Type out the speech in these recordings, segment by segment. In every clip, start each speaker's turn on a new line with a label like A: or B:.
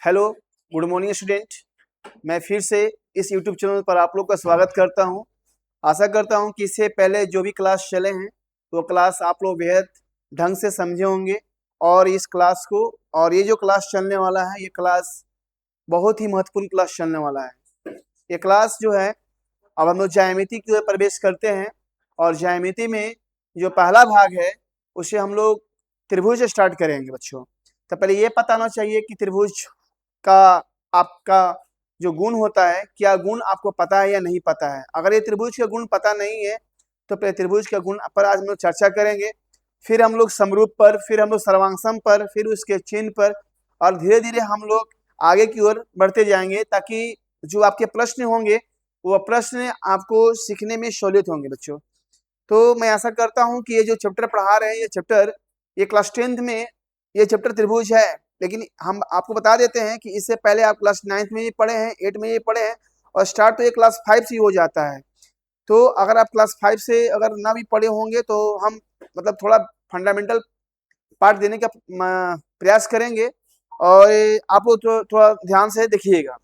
A: Hello, good morning student. मैं फिर से इस यूट्यूब चैनल पर आप लोग का स्वागत करता हूं। आशा करता हूं कि इससे पहले जो भी क्लास चले हैं वो क्लास आप लोग बेहद ढंग से समझे होंगे और इस क्लास को और ये जो क्लास चलने वाला है ये क्लास बहुत ही महत्वपूर्ण क्लास चलने वाला है। ये क्लास जो है अब हम लोग ज्यामिति की ओर प्रवेश करते हैं और ज्यामिति में जो पहला भाग है उसे हम लोग त्रिभुज स्टार्ट करेंगे बच्चों। तो पहले ये पता होना चाहिए कि त्रिभुज का आपका जो गुण होता है, क्या गुण आपको पता है या नहीं पता है। अगर ये त्रिभुज का गुण पता नहीं है तो पहले त्रिभुज का गुण पर आज हम लोग चर्चा करेंगे, फिर हम लोग समरूप पर, फिर हम लोग सर्वांगसम पर, फिर उसके चिन्ह पर, और धीरे धीरे हम लोग आगे की ओर बढ़ते जाएंगे ताकि जो आपके प्रश्न होंगे वो प्रश्न आपको सीखने में सहूलियत होंगे बच्चों। तो मैं आशा करता हूं कि ये जो चैप्टर पढ़ा रहे हैं ये चैप्टर, ये क्लास 10th में ये चैप्टर त्रिभुज है, लेकिन हम आपको बता देते हैं कि इससे पहले आप क्लास 9th में ये पढ़े हैं, 8 में ये पढ़े हैं, और स्टार्ट तो ये क्लास 5 से ही हो जाता है। तो अगर आप क्लास 5 से अगर ना भी पढ़े होंगे तो हम मतलब थोड़ा फंडामेंटल पार्ट देने का प्रयास करेंगे और आप लोग थोड़ा ध्यान से देखिएगा।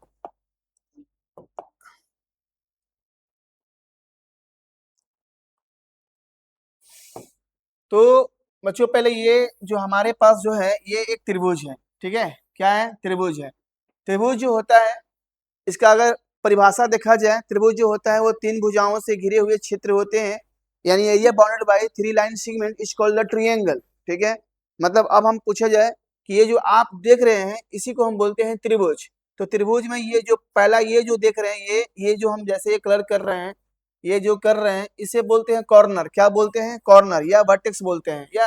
A: तो बच्चों पहले ये जो हमारे पास जो है ये एक त्रिभुज है, ठीक है। क्या है? त्रिभुज है। त्रिभुज जो होता है इसका अगर परिभाषा देखा जाए, त्रिभुज जो होता है वो 3 भुजाओं से घिरे हुए क्षेत्र होते हैं, यानी area bounded by 3 line segment is called the triangle, ठीक है। मतलब अब हम पूछा जाए कि ये जो आप देख रहे हैं इसी को हम बोलते हैं त्रिभुज। तो त्रिभुज में ये जो पहला ये जो देख रहे हैं ये जो हम जैसे ये कलर कर रहे हैं, ये जो कर रहे हैं इसे बोलते हैं कॉर्नर। क्या बोलते हैं? कॉर्नर या वर्टेक्स बोलते हैं, या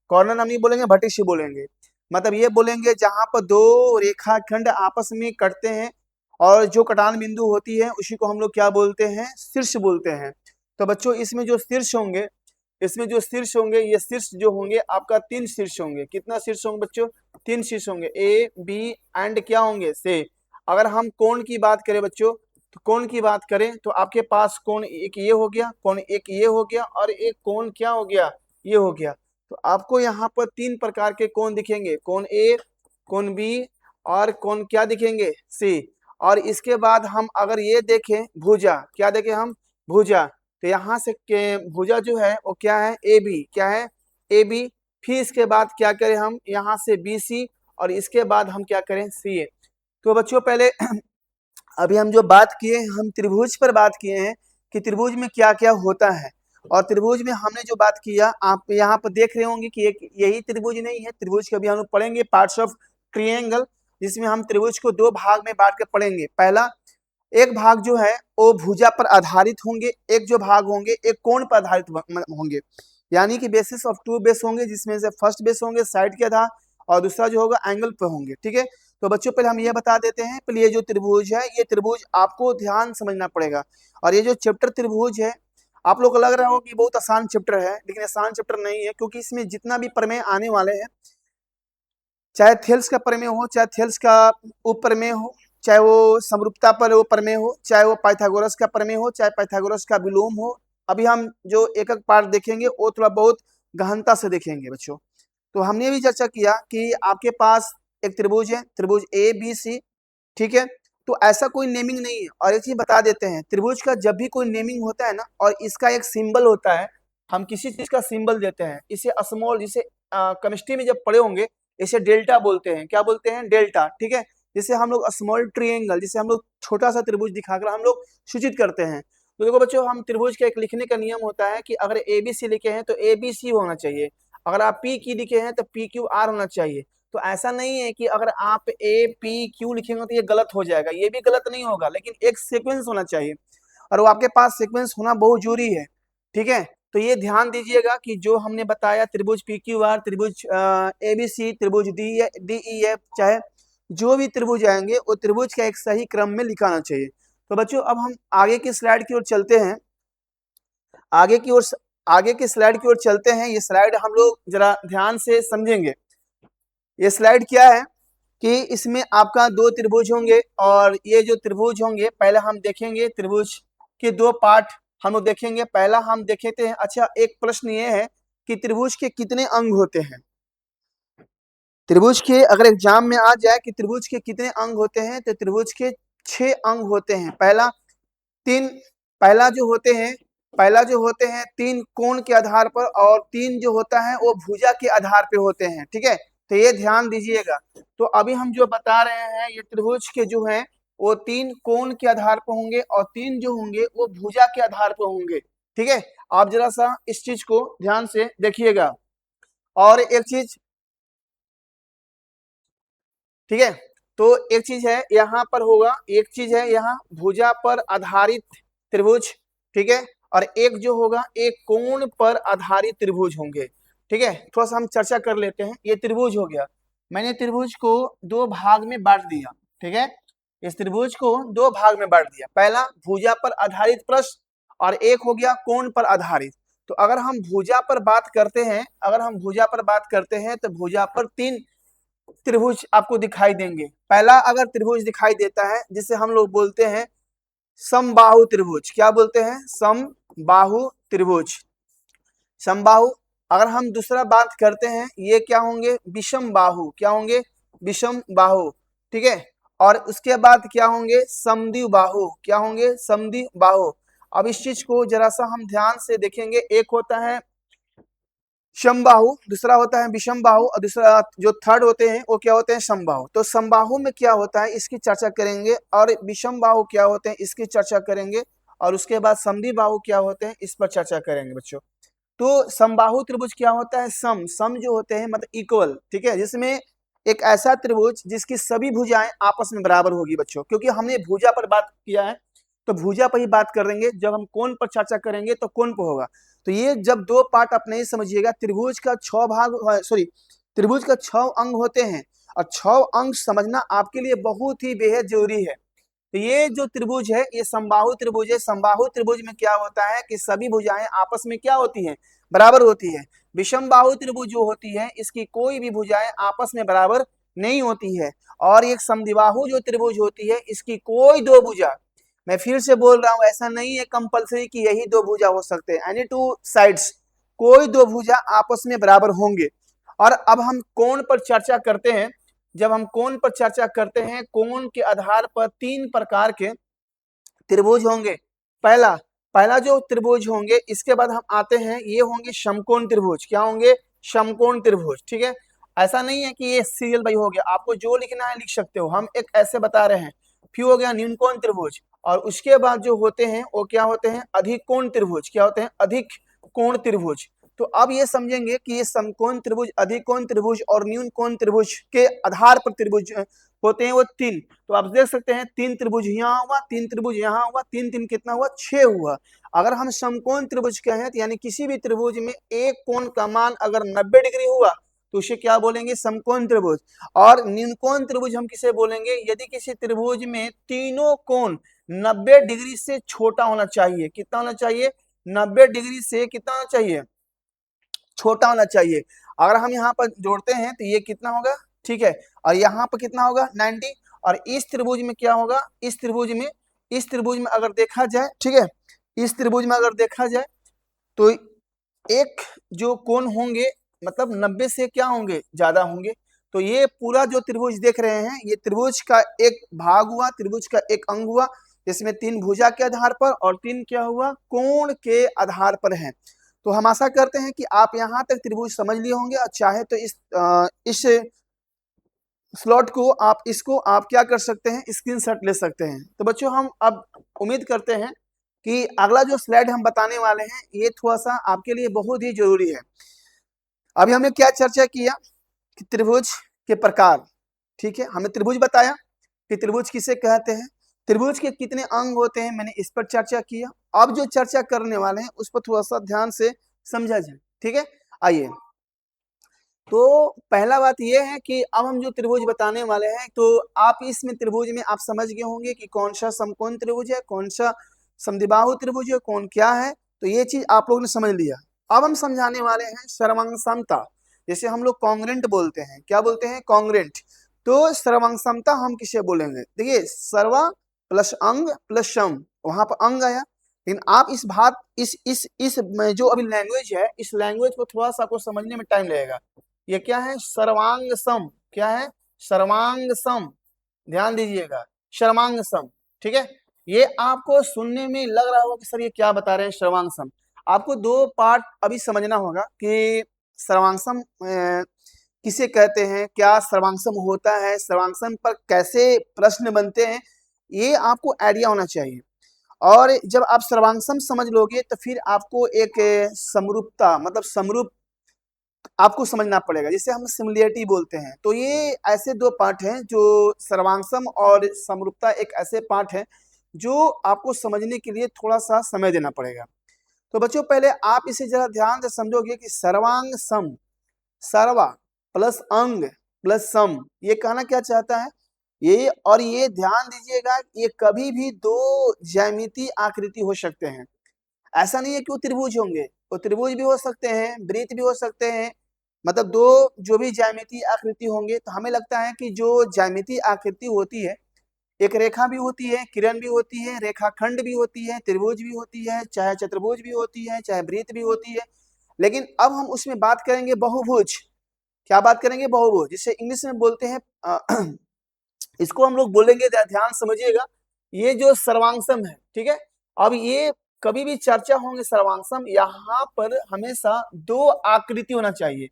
A: कॉर्नर हम नहीं बोलेंगे, वर्टेक्स ही बोलेंगे। मतलब ये बोलेंगे जहां पर दो रेखाखंड आपस में कटते हैं और जो कटान बिंदु होती है उसी को हम लोग क्या बोलते हैं? शीर्ष बोलते हैं। तो बच्चों इसमें जो शीर्ष होंगे, ये शीर्ष जो होंगे आपका 3 शीर्ष होंगे। कितना शीर्ष होंगे बच्चों? 3 शीर्ष होंगे, ए बी एंड क्या होंगे? से। अगर हम कोण की बात करें बच्चों, तो कोण की बात करें तो आपके पास कोण एक ये हो गया, कोण एक ये हो गया, और एक कोण क्या हो गया? ये हो गया। तो आपको यहाँ पर 3 प्रकार के कोण दिखेंगे, कोण ए, कोण बी और कोण क्या दिखेंगे? सी। और इसके बाद हम अगर ये देखें भुजा, क्या देखें हम? भुजा। तो यहाँ से भुजा जो है वो क्या है? A B. क्या है? A B. फिर इसके बाद क्या करें हम? यहाँ से बी सी, और इसके बाद हम क्या करें? सी ए। तो बच्चों पहले अभी हम जो बात किए हम त्रिभुज पर बात किए हैं कि त्रिभुज में क्या क्या होता है, और त्रिभुज में हमने जो बात किया आप यहाँ पर देख रहे होंगे कि एक यही त्रिभुज नहीं है। त्रिभुज के अभी हम लोग पढ़ेंगे पार्ट्स ऑफ ट्रायंगल, जिसमें हम त्रिभुज को 2 भाग में बांट कर पढ़ेंगे। पहला एक भाग जो है वो भुजा पर आधारित होंगे, एक जो भाग होंगे एक कोण पर आधारित होंगे, यानी कि बेसिस ऑफ 2 बेस होंगे, जिसमें से फर्स्ट बेस होंगे साइड के आधार और दूसरा जो होगा एंगल पे होंगे, ठीक है। तो बच्चों पहले हम ये बता देते हैं, पहले ये जो त्रिभुज है ये त्रिभुज आपको ध्यान समझना पड़ेगा। और ये जो चैप्टर त्रिभुज है आप लोग को लग रहा हो कि बहुत आसान चैप्टर है, लेकिन आसान चैप्टर नहीं है, क्योंकि इसमें जितना भी प्रमेय आने वाले हैं, चाहे थेल्स का प्रमेय हो, चाहे थेल्स का उपप्रमेय हो, चाहे वो समरूपता पर वो प्रमेय हो, चाहे वो पाइथागोरस का प्रमेय हो, चाहे पाइथागोरस का विलोम हो, अभी हम जो एक एक पार्ट देखेंगे वो थोड़ा बहुत गहनता से देखेंगे बच्चों। तो हमने भी चर्चा किया कि आपके पास एक त्रिभुज है, त्रिभुज ए बी सी, ठीक है। तो ऐसा कोई नेमिंग नहीं है। और एक चीज बता देते हैं, त्रिभुज का जब भी कोई नेमिंग होता है ना और इसका एक सिंबल होता है, हम किसी चीज का सिंबल देते हैं, इसे स्मॉल, जिसे केमिस्ट्री में जब पढ़े होंगे इसे डेल्टा बोलते हैं। क्या बोलते हैं? डेल्टा, ठीक है। जिसे हम लोग स्मॉल ट्रायंगल, जिसे हम लोग छोटा सा त्रिभुज दिखाकर हम लोग सूचित करते हैं। तो देखो बच्चों, हम त्रिभुज का एक लिखने का नियम होता है कि अगर ए बी सी लिखे हैं तो ए बी सी होना चाहिए, अगर आप पी क्यू लिखे हैं तो पी क्यू आर होना चाहिए। तो ऐसा नहीं है कि अगर आप ए पी क्यू लिखेंगे तो ये गलत हो जाएगा, ये भी गलत नहीं होगा, लेकिन एक सीक्वेंस होना चाहिए, और वो आपके पास सीक्वेंस होना बहुत जरूरी है, ठीक है। तो ये ध्यान दीजिएगा कि जो हमने बताया त्रिभुज पी क्यू आर, त्रिभुज ए बी सी, त्रिभुज डी डी ई एफ, चाहे जो भी त्रिभुज आएंगे वो त्रिभुज का एक सही क्रम में लिखाना चाहिए। तो बच्चों अब हम आगे की स्लाइड की ओर चलते हैं, आगे की ओर आगे की स्लाइड की ओर चलते हैं। ये स्लाइड हम लोग जरा ध्यान से समझेंगे। ये स्लाइड क्या है कि इसमें आपका 2 त्रिभुज होंगे, और ये जो त्रिभुज होंगे पहले हम देखेंगे त्रिभुज के 2 पार्ट हम लोग देखेंगे। पहला हम देखेते हैं, अच्छा एक प्रश्न ये है कि त्रिभुज के कितने अंग होते हैं? त्रिभुज के अगर एग्जाम में आ जाए कि त्रिभुज के कितने अंग होते हैं, तो त्रिभुज के 6 अंग होते हैं। पहला जो होते हैं 3 कोण के आधार पर, और 3 जो होता है वो भुजा के आधार पे होते हैं। ठीक है, तो ये ध्यान दीजिएगा। तो अभी हम जो बता रहे हैं ये त्रिभुज के जो हैं वो 3 कोण के आधार पर होंगे और 3 जो होंगे वो भुजा के आधार पर होंगे। ठीक है, आप जरा सा इस चीज को ध्यान से देखिएगा। और एक चीज, ठीक है, तो एक चीज है यहाँ पर होगा, एक चीज है यहाँ भुजा पर आधारित त्रिभुज। ठीक है, और एक जो होगा एक कोण पर आधारित त्रिभुज होंगे। ठीक है, थोड़ा सा हम चर्चा कर लेते हैं। ये त्रिभुज हो गया, मैंने त्रिभुज को 2 भाग में बांट दिया। ठीक है, इस त्रिभुज को 2 भाग में बांट दिया। पहला भुजा पर आधारित प्रश्न और एक हो गया कोण पर आधारित। तो अगर हम भुजा पर बात करते हैं, तो भुजा पर 3 त्रिभुज आपको दिखाई देंगे। पहला अगर त्रिभुज दिखाई देता है जिसे हम लोग बोलते हैं समबाहु त्रिभुज। क्या बोलते हैं? समबाहु त्रिभुज। समबाहु। अगर हम दूसरा बात करते हैं, ये क्या होंगे? विषम बाहु। क्या होंगे? विषम बाहु। ठीक है, और उसके बाद क्या होंगे? समद्वि बाहु। क्या होंगे? समद्वि बाहु। अब इस चीज को जरा सा हम ध्यान से देखेंगे। एक होता है समबाहु, दूसरा होता है विषम बाहु, और दूसरा जो थर्ड होते हैं वो क्या होते हैं? समबाहु। तो समबाहु में क्या होता है इसकी चर्चा करेंगे, और विषम बाहु क्या होते हैं इसकी चर्चा करेंगे, और उसके बाद समद्वि बाहु क्या होते हैं इस पर चर्चा करेंगे बच्चों। तो समबाहु त्रिभुज क्या होता है? सम जो होते हैं मतलब इक्वल। ठीक है, जिसमें एक ऐसा त्रिभुज जिसकी सभी भुजाएं आपस में बराबर होगी बच्चों। क्योंकि हमने भुजा पर बात किया है तो भुजा पर ही बात करेंगे, जब हम कोण पर चर्चा करेंगे तो कोण पर होगा। तो ये जब 2 पार्ट आप नहीं समझिएगा, त्रिभुज का 6 भाग, सॉरी, त्रिभुज का 6 अंग होते हैं, और 6 अंग समझना आपके लिए बहुत ही बेहद जरूरी है। तो ये जो त्रिभुज है ये समबाहु त्रिभुज है। समबाहु त्रिभुज में क्या होता है कि सभी भुजाएं आपस में क्या होती हैं? बराबर होती है। विषम बाहु त्रिभुज जो होती है इसकी कोई भी भुजाएं आपस में बराबर नहीं होती है। और एक समद्विबाहु जो त्रिभुज होती है इसकी कोई 2 भुजा, मैं फिर से बोल रहा हूं, ऐसा नहीं है कंपलसरी कि यही 2 भुजा हो सकते हैं। एनी 2 साइड्स, कोई 2 भुजा आपस में बराबर होंगे। और अब हम कोण पर चर्चा करते हैं। जब हम कोण पर चर्चा करते हैं, कोण के आधार पर 3 प्रकार के त्रिभुज होंगे। पहला जो त्रिभुज होंगे, इसके बाद हम आते हैं, ये होंगे समकोण त्रिभुज। क्या होंगे? समकोण त्रिभुज। ठीक है, ऐसा नहीं है कि ये सीरियल बाई हो गया, आपको जो लिखना है लिख सकते हो, हम एक ऐसे बता रहे हैं। फिर हो गया न्यूनकोण त्रिभुज, और उसके बाद जो होते हैं वो क्या होते हैं? अधिक कोण त्रिभुज। क्या होते हैं? अधिक कोण त्रिभुज। तो अब ये समझेंगे कि ये समकोण त्रिभुज, अधिक कोण त्रिभुज और न्यून कोण त्रिभुज के आधार पर त्रिभुज होते हैं वो 3। तो आप देख सकते हैं 3 त्रिभुज यहाँ हुआ, 3 त्रिभुज यहाँ हुआ, 3 3 कितना हुआ? 6 हुआ। अगर हम समकोण त्रिभुज कहें तो यानी किसी भी त्रिभुज में एक कोण का मान अगर 90 डिग्री हुआ तो उसे क्या बोलेंगे? समकोण त्रिभुज। और न्यूनकोण त्रिभुज हम किसे बोलेंगे? यदि किसी त्रिभुज में तीनों कोण 90 डिग्री से छोटा होना चाहिए। कितना होना चाहिए? 90 डिग्री से कितना होना चाहिए? छोटा होना चाहिए। अगर हम यहाँ पर जोड़ते हैं तो ये कितना होगा? ठीक है, और यहाँ पर कितना होगा? 90। और इस त्रिभुज में क्या होगा? इस त्रिभुज में अगर देखा जाए, ठीक है, इस त्रिभुज में अगर देखा जाए तो एक जो कोण होंगे मतलब 90 से क्या होंगे? ज्यादा होंगे। तो ये पूरा जो त्रिभुज देख रहे हैं ये त्रिभुज का एक भाग हुआ, त्रिभुज का एक अंग हुआ, जिसमें 3 भुजा के आधार पर और 3 क्या हुआ? कोण के आधार पर है। तो हम आशा करते हैं कि आप यहाँ तक त्रिभुज समझ लिए होंगे, और चाहे तो इस स्लॉट को आप क्या कर सकते हैं? स्क्रीनशॉट ले सकते हैं। तो बच्चों हम अब उम्मीद करते हैं कि अगला जो स्लाइड हम बताने वाले हैं ये थोड़ा सा आपके लिए बहुत ही जरूरी है। अभी हमने क्या चर्चा किया कि त्रिभुज के प्रकार। ठीक है, हमने त्रिभुज बताया कि त्रिभुज किसे कहते हैं, त्रिभुज के कितने अंग होते हैं, मैंने इस पर चर्चा किया। अब जो चर्चा करने वाले हैं उस पर थोड़ा सा ध्यान से समझा जाए। ठीक है, आइए। तो पहला बात यह है कि अब हम जो त्रिभुज बताने वाले हैं तो आप इसमें त्रिभुज में आप समझ गए होंगे कि कौन सा समकोण त्रिभुज है, कौन सा समद्विबाहु त्रिभुज है, कौन क्या है। तो ये चीज आप लोगों ने समझ लिया। अब हम समझाने वाले हैं सर्वांग समता, जैसे हम लोग कॉन्ग्रेंट बोलते हैं। क्या बोलते हैं? कॉन्ग्रेंट। तो सर्वांग समता हम किसे बोलेंगे? देखिए, सर्वा प्लस अंग प्लस सम, वहां पर अंग आया। लेकिन आप इस जो अभी लैंग्वेज है, इस लैंग्वेज को थोड़ा सा आपको समझने में टाइम लगेगा। ये क्या है? सर्वांग सम। क्या है? सर्वांग सम। ध्यान दीजिएगा, सर्वांग सम। ठीक है, ये आपको सुनने में लग रहा होगा कि सर ये क्या बता रहे हैं सर्वांग सम। आपको दो पार्ट अभी समझना होगा कि सर्वांग सम किसे कहते हैं, क्या सर्वांगसम होता है, सर्वांगसम पर कैसे प्रश्न बनते हैं, ये आपको आइडिया होना चाहिए। और जब आप सर्वांगसम समझ लोगे तो फिर आपको एक समरूपता मतलब समरूप आपको समझना पड़ेगा, जिसे हम सिमिलरिटी बोलते हैं। तो ये ऐसे दो पार्ट हैं जो सर्वांगसम और समरूपता, एक ऐसे पार्ट हैं जो आपको समझने के लिए थोड़ा सा समय देना पड़ेगा। तो बच्चों पहले आप इसे जरा ध्यान से समझोगे कि सर्वांग सम, सर्वा प्लस अंग प्लस सम, ये कहना क्या चाहता है ये। और ये ध्यान दीजिएगा, ये कभी भी दो ज्यामितीय आकृति हो सकते हैं। ऐसा नहीं है कि वो त्रिभुज होंगे, वो त्रिभुज भी हो सकते हैं, वृत्त भी हो सकते हैं, मतलब दो जो भी ज्यामितीय आकृति होंगे। तो हमें लगता है कि जो ज्यामितीय आकृति होती है, एक रेखा भी होती है, किरण भी होती है, रेखाखंड भी होती है, त्रिभुज भी होती है, चाहे चतुर्भुज भी होती है, चाहे वृत्त भी होती है। लेकिन अब हम उसमें बात करेंगे बहुभुज। क्या बात करेंगे? बहुभुज, जिसे इंग्लिश में बोलते हैं इसको हम लोग बोलेंगे, ध्यान समझिएगा, ये जो सर्वांगसम है। ठीक है, अब ये कभी भी चर्चा होंगे सर्वांगसम, यहाँ पर हमेशा दो आकृति होना चाहिए।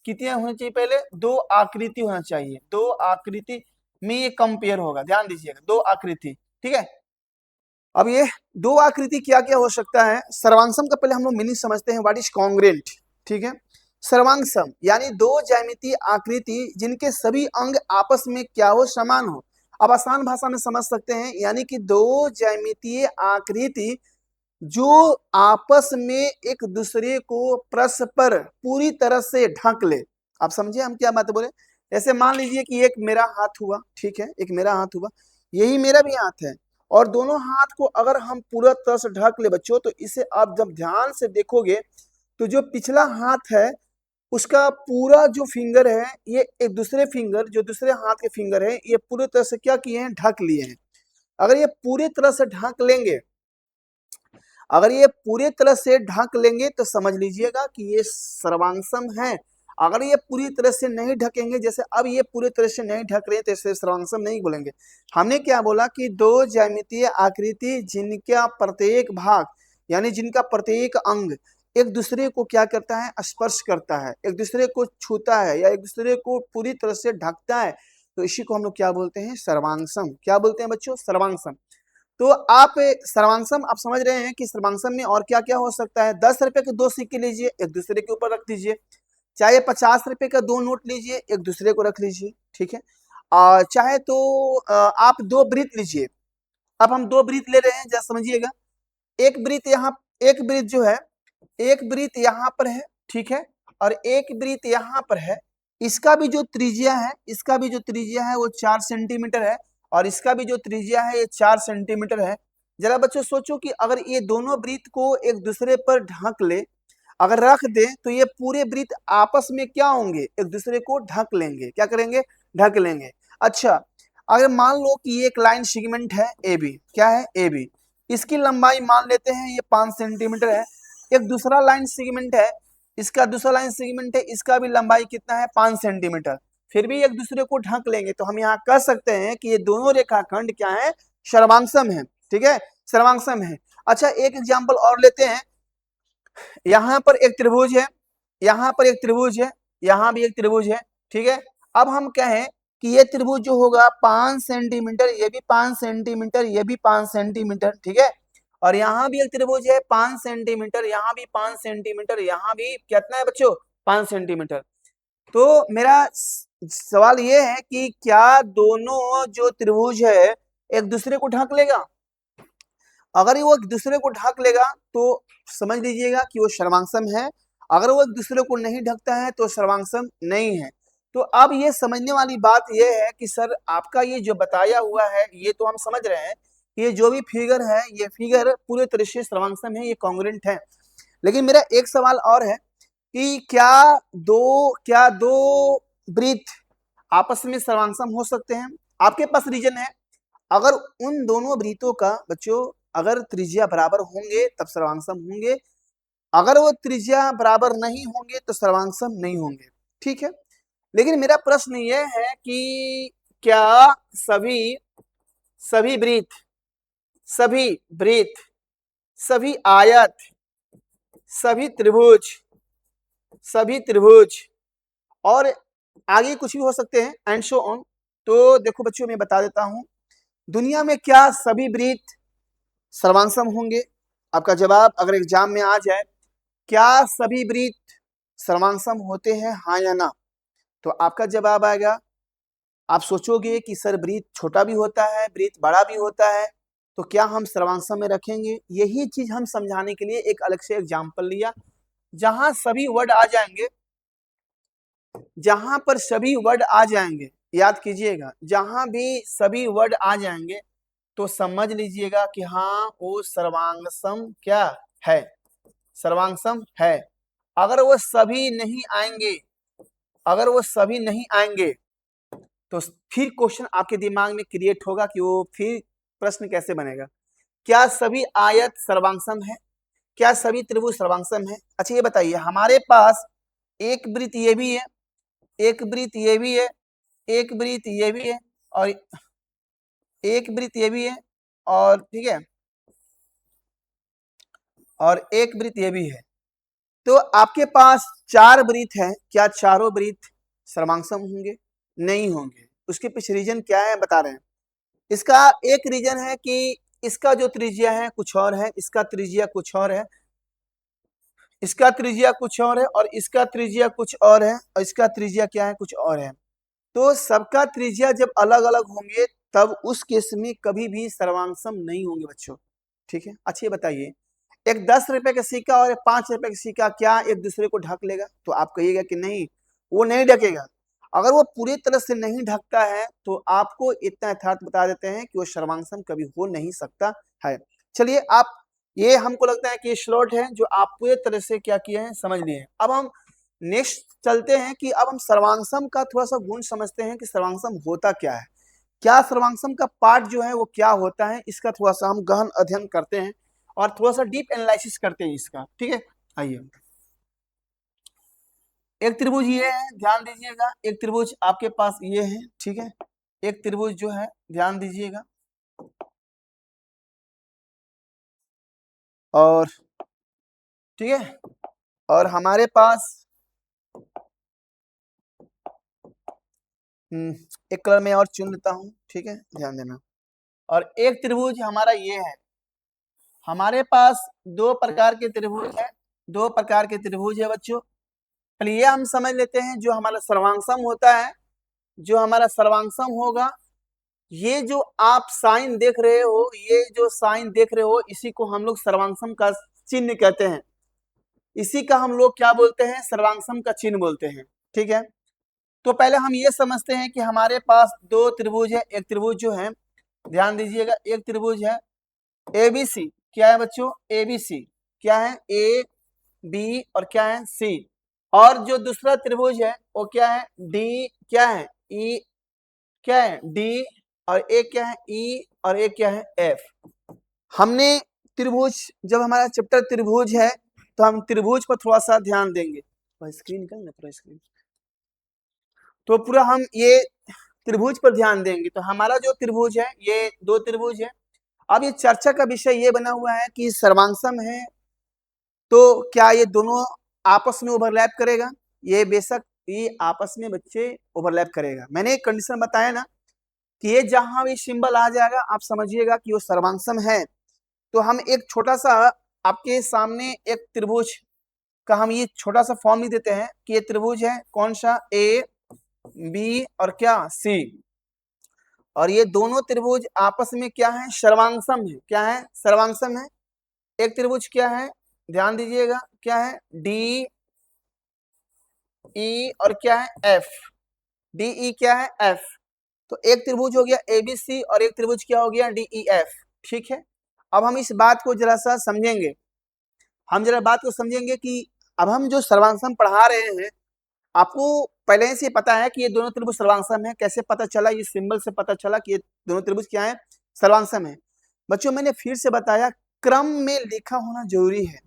A: कितनी होनी चाहिए? पहले दो आकृति होना चाहिए, दो आकृति में ये कंपेयर होगा। ध्यान दीजिएगा, दो आकृति। ठीक है, अब ये दो आकृति क्या क्या हो सकता है? सर्वांगसम का पहले हम लोग मीनिंग समझते हैं, व्हाट इज कॉन्ग्रुएंट। ठीक है, सर्वांगसम यानी दो ज्यामितीय आकृति जिनके सभी अंग आपस में क्या हो? समान हो। अब आसान भाषा में समझ सकते हैं, यानी कि दो ज्यामितीय आकृति जो आपस में एक दूसरे को परस्पर पूरी तरह से ढक ले। आप समझे हम क्या बात बोले? जैसे मान लीजिए कि एक मेरा हाथ हुआ, ठीक है, एक मेरा हाथ हुआ, यही मेरा भी हाथ है, और दोनों हाथ को अगर हम पूरा तरह से ढक ले बच्चों, तो इसे आप जब ध्यान से देखोगे तो जो पिछला हाथ है उसका पूरा जो फिंगर है, ये एक दूसरे फिंगर, जो दूसरे हाथ के फिंगर है, ये पूरी तरह से क्या किए हैं? ढक लिए हैं। अगर ये पूरी तरह से ढक लेंगे, अगर ये पूरी तरह से ढक लेंगे तो समझ लीजिएगा कि ये सर्वांगसम है। अगर ये पूरी तरह से नहीं ढकेंगे, जैसे अब ये पूरी तरह से नहीं ढक रहे, तो इसे सर्वांगसम नहीं बोलेंगे। हमने क्या बोला कि दो ज्यामितीय आकृति जिनका प्रत्येक भाग यानी जिनका प्रत्येक अंग एक दूसरे को क्या करता है? स्पर्श करता है, एक दूसरे को छूता है, या एक दूसरे को पूरी तरह से ढकता है, तो इसी को हम लोग क्या बोलते हैं? सर्वांगसम। क्या बोलते हैं बच्चों? सर्वांगसम। तो आप सर्वांगसम आप समझ रहे हैं कि सर्वांगसम में और क्या क्या हो सकता है? 10 रुपए के दो सिक्के लीजिए, एक दूसरे के ऊपर रख दीजिए, चाहे 50 रुपए का दो नोट लीजिए, एक दूसरे को रख लीजिए। ठीक है, चाहे तो आप दो वृत्त लीजिए। अब हम दो वृत्त ले रहे हैं, जरा समझिएगा। एक वृत्त यहाँ, एक वृत्त जो है, एक वृत्त यहाँ पर है, ठीक है, और एक वृत्त यहाँ पर है। इसका भी जो त्रिज्या है, इसका भी जो त्रिज्या है वो 4 सेंटीमीटर है, और इसका भी जो त्रिज्या है ये 4 सेंटीमीटर है। जरा बच्चों सोचो कि अगर ये दोनों वृत्त को एक दूसरे पर ढक ले, अगर रख दे, तो ये पूरे वृत्त आपस में क्या होंगे? एक दूसरे को ढक लेंगे। क्या करेंगे? ढक लेंगे। अच्छा, अगर मान लो कि ये एक लाइन सेगमेंट है ए बी, क्या है? ए बी, इसकी लंबाई मान लेते हैं ये 5 सेंटीमीटर है। एक दूसरा लाइन सेगमेंट है, इसका दूसरा लाइन सेगमेंट है, इसका भी लंबाई कितना है? 5 सेंटीमीटर। फिर भी एक दूसरे को ढक लेंगे, तो हम यहाँ कह सकते हैं कि ये दोनों रेखाखंड क्या है? सर्वांगसम है। ठीक है, सर्वांगसम है। अच्छा, एक एग्जाम्पल और लेते हैं। यहाँ पर एक त्रिभुज है, यहाँ पर एक त्रिभुज है, यहाँ भी एक त्रिभुज है। ठीक है, अब हम कहें कि ये त्रिभुज जो होगा 5 सेंटीमीटर, ये भी 5 सेंटीमीटर, ये भी 5 सेंटीमीटर। ठीक है, और यहाँ भी एक त्रिभुज है 5 सेंटीमीटर, यहाँ भी 5 सेंटीमीटर, यहाँ भी कितना है बच्चों? 5 सेंटीमीटर। तो मेरा सवाल ये है कि क्या दोनों जो त्रिभुज है एक दूसरे को ढक लेगा? अगर वो एक दूसरे को ढक लेगा तो समझ लीजिएगा कि वो सर्वांगसम है। अगर वो एक दूसरे को नहीं ढकता है तो सर्वांगसम नहीं है। तो अब ये समझने वाली बात ये है कि सर आपका ये जो बताया हुआ है, ये तो हम समझ रहे हैं कि ये जो भी फिगर है, ये फिगर पूरे तरह से सर्वांगसम है, ये कॉन्ग्रुएंट है। लेकिन मेरा एक सवाल और है कि क्या दो वृत्त आपस में सर्वांगसम हो सकते हैं? आपके पास रीजन है। अगर उन दोनों वृत्तों का बच्चों अगर त्रिज्या बराबर होंगे तब सर्वांगसम होंगे, अगर वो त्रिज्या बराबर नहीं होंगे तो सर्वांगसम नहीं होंगे। ठीक है, लेकिन मेरा प्रश्न ये है कि क्या सभी सभी वृत्त, सभी वृत्त, सभी आयत, सभी त्रिभुज और आगे कुछ भी हो सकते हैं एंड सो ऑन। तो देखो बच्चों, मैं बता देता हूं, दुनिया में क्या सभी वृत्त सर्वांगसम होंगे? आपका जवाब अगर एग्जाम में आ जाए, क्या सभी वृत्त सर्वांगसम होते हैं, हाँ या ना, तो आपका जवाब आएगा, आप सोचोगे कि सर वृत्त छोटा भी होता है, वृत्त बड़ा भी होता है, तो क्या हम सर्वांगसम में रखेंगे? यही चीज हम समझाने के लिए एक अलग से एग्जाम्पल लिया, जहां सभी वर्ड आ जाएंगे, जहां पर सभी वर्ड आ जाएंगे, याद कीजिएगा, जहां भी सभी वर्ड आ जाएंगे तो समझ लीजिएगा कि हाँ वो सर्वांगसम क्या है, सर्वांगसम है। अगर वो सभी नहीं आएंगे, अगर वो सभी नहीं आएंगे तो फिर क्वेश्चन आपके दिमाग में क्रिएट होगा कि वो फिर प्रश्न कैसे बनेगा, क्या सभी आयत सर्वांगसम है, क्या सभी त्रिभुज सर्वांगसम है? अच्छा ये बताइए, हमारे पास एक वृत्त ये भी है, एक वृत्त ये भी है, एक वृत्त ये भी है और एक वृत्त ये भी है, और ठीक है, और एक वृत्त ये भी है, तो आपके पास 4 वृत्त है, क्या चारों वृत्त सर्वांगसम होंगे? नहीं होंगे। उसके पीछे रीजन क्या है बता रहे हैं। इसका एक रीजन है कि इसका जो त्रिज्या है कुछ और है, इसका त्रिज्या कुछ और है, इसका त्रिज्या कुछ और है, और इसका त्रिज्या कुछ और है, और इसका त्रिज्या क्या है, कुछ और है। तो सबका त्रिज्या जब अलग अलग होंगे तब उस केस में कभी भी सर्वांगसम नहीं होंगे बच्चों, ठीक है। अच्छा ये बताइए, एक 10 रुपए का सिक्का और एक 5 रुपए का सिक्का क्या एक दूसरे को ढक लेगा? तो आप कहिएगा कि नहीं, वो नहीं ढकेगा। अगर वो पूरी तरह से नहीं ढकता है तो आपको इतना यथार्थ बता देते हैं कि वो सर्वांगसम कभी हो नहीं सकता है। चलिए, आप ये हमको लगता है कि ये स्लॉट है जो आप पूरे तरह से क्या किए हैं, समझ लिए हैं। अब हम नेक्स्ट चलते हैं कि अब हम सर्वांगसम का थोड़ा सा गुण समझते हैं कि सर्वांगसम होता क्या है, क्या सर्वांगसम का पार्ट जो है वो क्या होता है, इसका थोड़ा सा हम गहन अध्ययन करते हैं और थोड़ा सा डीप एनालिसिस करते हैं इसका, ठीक है। आइए, एक त्रिभुज ये है, ध्यान दीजिएगा, एक त्रिभुज आपके पास ये है, ठीक है, एक त्रिभुज जो है ध्यान दीजिएगा, और ठीक है, और हमारे पास एक कलर में और चुन लेता हूं, ठीक है, ध्यान देना। और एक त्रिभुज हमारा ये है, हमारे पास 2 प्रकार के त्रिभुज है, 2 प्रकार के त्रिभुज है बच्चों। पहले ये हम समझ लेते हैं, जो हमारा सर्वांगसम होता है, जो हमारा सर्वांगसम होगा, ये जो आप साइन देख रहे हो, ये जो साइन देख रहे हो, इसी को हम लोग सर्वांगसम का चिन्ह कहते हैं, इसी का हम लोग क्या बोलते हैं, सर्वांगसम का चिन्ह बोलते हैं, ठीक है। तो पहले हम ये समझते हैं कि हमारे पास 2 त्रिभुज है, एक त्रिभुज जो है, ध्यान दीजिएगा, एक त्रिभुज है एबीसी, क्या है बच्चों, एबीसी, क्या है, ए बी और क्या है, सी, और जो दूसरा त्रिभुज है वो क्या है, डी, क्या है, ई, क्या है, डी, और एक क्या है, ई, और एक क्या है, एफ। हमने त्रिभुज, जब हमारा चैप्टर त्रिभुज है तो हम त्रिभुज पर थोड़ा सा ध्यान देंगे, स्क्रीन निकल ना, पूरा स्क्रीन, तो पूरा हम ये त्रिभुज पर ध्यान देंगे। तो हमारा जो त्रिभुज है, ये 2 त्रिभुज है। अब ये चर्चा का विषय ये बना हुआ है कि सर्वांगसम है तो क्या ये दोनों आपस में ओवरलैप करेगा? ये बेशक ये आपस में बच्चे ओवरलैप करेगा। मैंने एक कंडीशन बताया ना कि ये जहां भी सिंबल आ जाएगा आप समझिएगा कि वो सर्वांगसम है। तो हम एक छोटा सा आपके सामने एक त्रिभुज का हम ये छोटा सा फॉर्म लिख देते हैं कि ये त्रिभुज है कौन सा, ए बी और क्या, सी, और ये दोनों त्रिभुज आपस में क्या है, सर्वांगसम है, क्या है, सर्वांगसम है। एक त्रिभुज क्या है, ध्यान दीजिएगा, क्या है, डी ई और क्या है, एफ, डी ई क्या है, एफ। तो एक त्रिभुज हो गया एबीसी और एक त्रिभुज क्या हो गया, डी ई एफ, ठीक है। अब हम इस बात को जरा सा समझेंगे, हम जरा बात को समझेंगे कि अब हम जो सर्वांगसम पढ़ा रहे हैं, आपको पहले से पता है कि ये दोनों त्रिभुज सर्वांगसम है, कैसे पता चला, ये सिंबल से पता चला कि ये दोनों त्रिभुज क्या है, सर्वांगसम है। बच्चों मैंने फिर से बताया, क्रम में लिखा होना जरूरी है,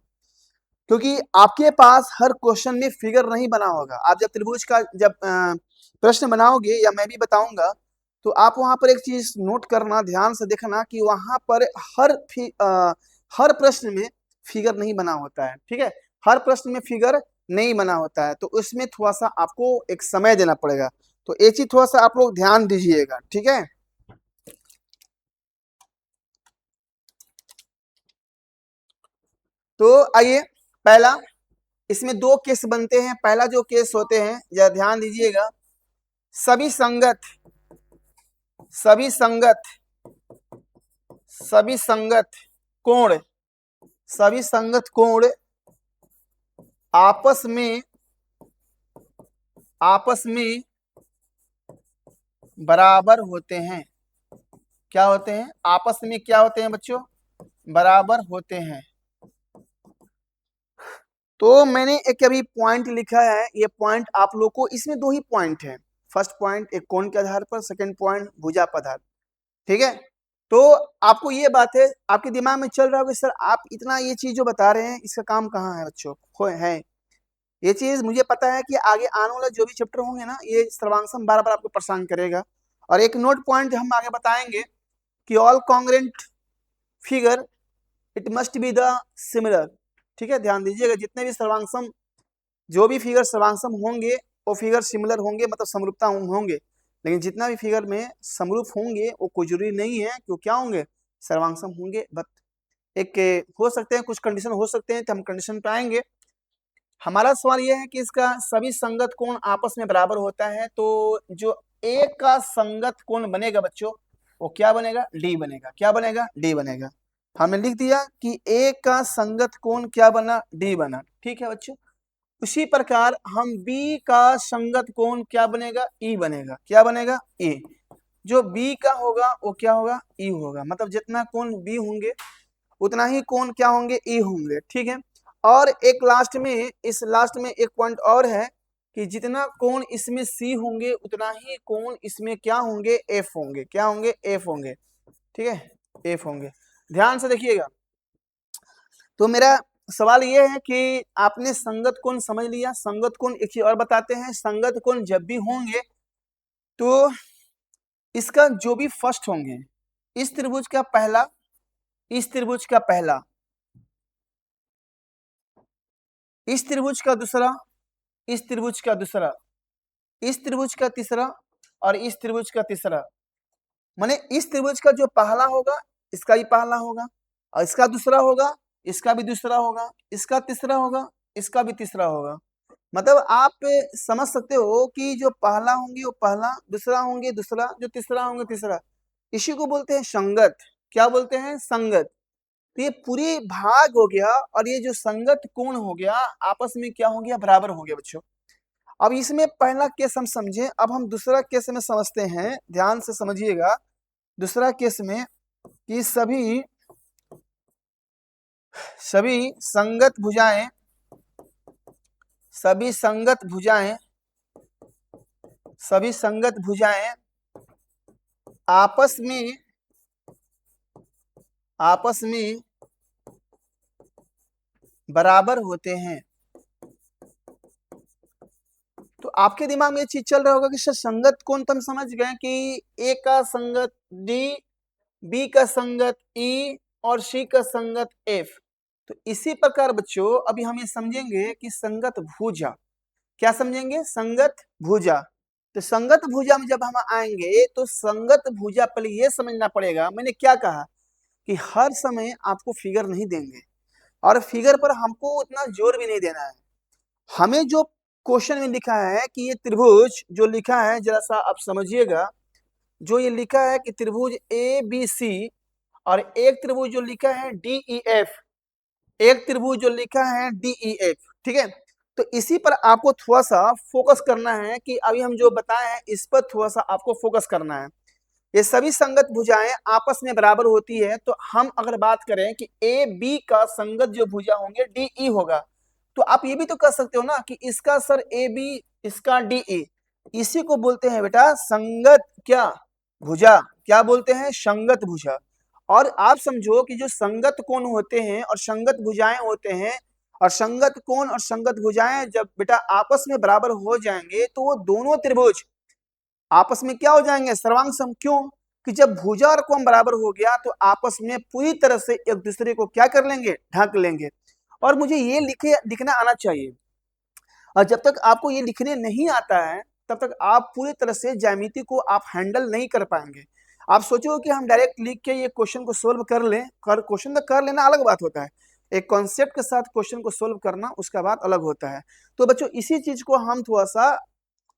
A: क्योंकि आपके पास हर क्वेश्चन में फिगर नहीं बना होगा। आप जब त्रिभुज का जब प्रश्न बनाओगे या मैं भी बताऊंगा तो आप वहां पर एक चीज नोट करना, ध्यान से देखना कि वहां पर हर प्रश्न में फिगर नहीं बना होता है, ठीक है, हर प्रश्न में फिगर नहीं बना होता है, तो उसमें थोड़ा सा आपको एक समय देना पड़ेगा, तो ये चीज थोड़ा सा आप लोग ध्यान दीजिएगा, ठीक है। तो आइए, पहला, इसमें दो केस बनते हैं। पहला जो केस होते हैं, जरा ध्यान दीजिएगा, सभी संगत सभी संगत सभी संगत कोण सभी संगत कोण आपस में बराबर होते हैं। क्या होते हैं? आपस में क्या होते हैं बच्चों? बराबर होते हैं। तो मैंने एक अभी पॉइंट लिखा है, ये पॉइंट आप लोग को, इसमें दो ही पॉइंट है। फर्स्ट पॉइंट एक कोण के आधार पर, सेकंड पॉइंट भुजा पदार्थ, ठीक है। तो आपको ये बात है, आपके दिमाग में चल रहा होगा सर आप इतना ये चीज जो बता रहे हैं इसका काम कहाँ है बच्चों? है ये चीज मुझे पता है कि आगे आने वाला जो भी चैप्टर होंगे ना, ये सर्वांगसम बार बार आपको परेशान करेगा। और एक नोट पॉइंट हम आगे बताएंगे कि all congruent figure it must be the similar, ठीक है, ध्यान दीजिएगा, जितने भी सर्वांगसम, जो भी फिगर सर्वांगसम होंगे वो फिगर सिमिलर होंगे, मतलब समरूपता होंगे, लेकिन जितना भी फिगर में समरूप होंगे वो कोई जरूरी नहीं है कि वो क्या होंगे, सर्वांगसम होंगे। बट एक हो सकते हैं, कुछ कंडीशन हो सकते हैं, तो हम कंडीशन पे आएंगे। हमारा सवाल यह है कि इसका सभी संगत कोण आपस में बराबर होता है, तो जो ए का संगत कोण बनेगा बच्चों वो क्या बनेगा? डी बनेगा। क्या बनेगा? डी बनेगा। हमने लिख दिया कि ए का संगत कोण क्या बना? डी बना, ठीक है बच्चों। उसी प्रकार हम बी का संगत कोण क्या बनेगा? ई बनेगा। क्या बनेगा? ए। जो बी का होगा वो क्या होगा? ई होगा। मतलब जितना कोण बी होंगे उतना ही कोण क्या होंगे? ई होंगे, ठीक है। और एक लास्ट में, इस लास्ट में एक पॉइंट और है कि जितना कोण इसमें सी होंगे उतना ही कोण इसमें क्या होंगे? एफ होंगे। क्या होंगे? एफ होंगे, ठीक है, एफ होंगे। ध्यान से देखिएगा। तो मेरा सवाल ये है कि आपने संगत कोण समझ लिया। संगत कोण एक चीज और बताते हैं, संगत कोण जब भी होंगे तो इसका जो भी फर्स्ट होंगे, इस त्रिभुज का पहला, इस त्रिभुज का पहला, इस त्रिभुज का दूसरा, इस त्रिभुज का दूसरा, इस त्रिभुज का तीसरा और इस त्रिभुज का तीसरा, माने इस त्रिभुज का जो पहला होगा इसका भी पहला होगा, और इसका दूसरा होगा इसका भी दूसरा होगा, इसका तीसरा होगा इसका भी तीसरा होगा। मतलब आप समझ सकते हो कि जो पहला होंगे वो पहला, दूसरा होंगे दूसरा, जो तीसरा होंगे तीसरा। इसी को बोलते हैं संगत। क्या बोलते हैं? संगत। तो ये पूरी भाग हो गया, और ये जो संगत कोण हो गया आपस में क्या हो गया? बराबर हो गया बच्चों। अब इसमें पहला केस हम समझे, अब हम दूसरा केस में समझते हैं, ध्यान से समझिएगा। दूसरा केस में कि सभी संगत भुजाएं, सभी संगत भुजाएं, सभी संगत भुजाएं आपस में बराबर होते हैं। तो आपके दिमाग में ये चीज चल रहा होगा कि सर संगत कोण तो हम समझ गए कि ए का संगत डी, बी का संगत ई और सी का संगत एफ। तो इसी प्रकार बच्चों अभी हम ये समझेंगे कि संगत भुजा। क्या समझेंगे? संगत भुजा। तो संगत भुजा में जब हम आएंगे तो संगत भुजा पहले ये समझना पड़ेगा, मैंने क्या कहा कि हर समय आपको फिगर नहीं देंगे और फिगर पर हमको उतना जोर भी नहीं देना है। हमें जो क्वेश्चन में लिखा है कि ये त्रिभुज जो लिखा है, जरा सा आप समझिएगा, जो ये लिखा है कि त्रिभुज ए बी सी, और एक त्रिभुज जो लिखा है डी ई एफ, एक त्रिभुज जो लिखा है डी ई एफ, ठीक है। तो इसी पर आपको थोड़ा सा फोकस करना है कि अभी हम जो बताए हैं इस पर थोड़ा सा आपको फोकस करना है। ये सभी संगत भुजाएं आपस में बराबर होती है, तो हम अगर बात करें कि ए बी का संगत जो भुजा होंगे डी ई होगा, तो आप ये भी तो कर सकते हो ना कि इसका सर ए बी, इसका डी ई, इसी को बोलते हैं बेटा संगत क्या? भुजा। क्या बोलते हैं? संगत भुजा। और आप समझो कि जो संगत कोण होते हैं और संगत भुजाएं होते हैं, और संगत कोण और संगत भुजाएं जब बेटा आपस में बराबर हो जाएंगे तो वो दोनों त्रिभुज आपस में क्या हो जाएंगे, सर्वांग सम। क्यों कि जब भुजा और कोण बराबर हो गया तो आपस में पूरी तरह से एक दूसरे को क्या कर लेंगे, ढक लेंगे। और मुझे ये लिखना आना चाहिए, और जब तक आपको ये लिखने नहीं आता है तब तक आप पूरी तरह से ज्यामिति को आप हैंडल नहीं कर पाएंगे। आप सोचो कि हम डायरेक्ट लिख के ये क्वेश्चन को सोल्व कर लें, क्वेश्चन तो कर लेना अलग बात होता है, एक कॉन्सेप्ट के साथ क्वेश्चन को सोल्व करना उसका बात अलग होता है। तो बच्चों इसी चीज को हम थोड़ा सा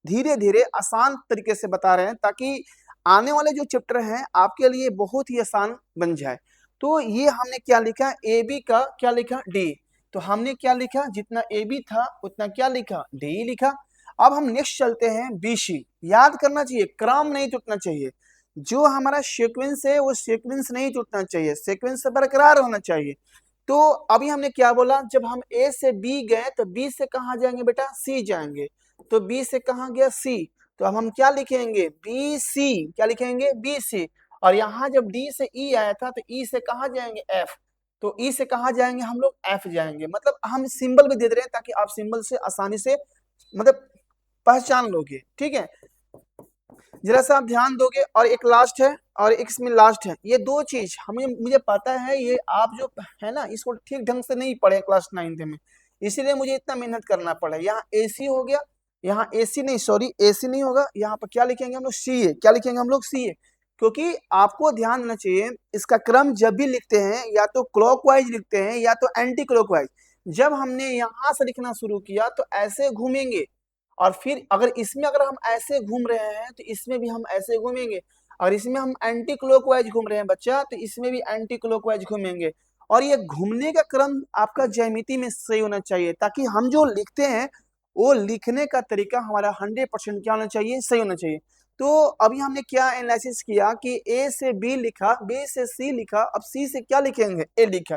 A: धीरे धीरे आसान तरीके से बता रहे हैं ताकि आने वाले जो चैप्टर हैं आपके लिए बहुत ही आसान बन जाए। तो ये हमने क्या लिखा, ए बी का क्या लिखा, डी। तो हमने क्या लिखा, जितना ए बी था उतना क्या लिखा, डी लिखा। अब हम नेक्स्ट चलते हैं बी सी। याद करना चाहिए, क्रम नहीं टूटना चाहिए, जो हमारा सीक्वेंस है वो सीक्वेंस नहीं टूटना चाहिए, सीक्वेंस बरकरार होना चाहिए। तो अभी हमने क्या बोला, जब हम ए से बी गए तो बी से कहाँ जाएंगे बेटा, सी जाएंगे। तो बी से कहाँ गया, सी। तो अब हम क्या लिखेंगे, बी सी, क्या लिखेंगे, बी सी। और यहाँ जब डी से ई आया था तो ई से कहाँ जाएंगे, एफ। तो ई से कहाँ जाएंगे हम लोग, एफ जाएंगे। मतलब हम सिंबल भी दे दे रहे हैं ताकि आप सिंबल से आसानी से मतलब पहचान लोगे, ठीक है। जरा सा आप ध्यान दोगे, और एक लास्ट है और एक इसमें लास्ट है, ये दो चीज हमें, मुझे पता है ये आप जो है ना इसको ठीक ढंग से नहीं पढ़े क्लास 9th में, इसीलिए मुझे इतना मेहनत करना पड़ा। यहाँ एसी हो गया, यहाँ एसी नहीं, सॉरी एसी नहीं होगा, यहाँ पर क्या लिखेंगे हम लोग, सी ए। क्या लिखेंगे हम लोग, सी ए। क्योंकि आपको ध्यान देना चाहिए, इसका क्रम जब भी लिखते हैं या तो क्लॉकवाइज लिखते हैं या तो एंटी क्लॉकवाइज। जब हमने यहाँ से लिखना शुरू किया तो ऐसे घूमेंगे, और फिर अगर इसमें अगर हम ऐसे घूम रहे हैं तो इसमें भी हम ऐसे घूमेंगे, और इसमें हम एंटी क्लॉकवाइज घूम रहे हैं बच्चा तो इसमें भी एंटी क्लॉकवाइज घूमेंगे। और ये घूमने का क्रम आपका ज्यामिति में सही होना चाहिए ताकि हम जो लिखते हैं वो लिखने का तरीका हमारा 100% क्या होना चाहिए, सही होना चाहिए। तो अभी हमने क्या एनालिसिस किया कि ए से बी लिखा, बी से सी लिखा, अब सी से क्या लिखेंगे, ए लिखा।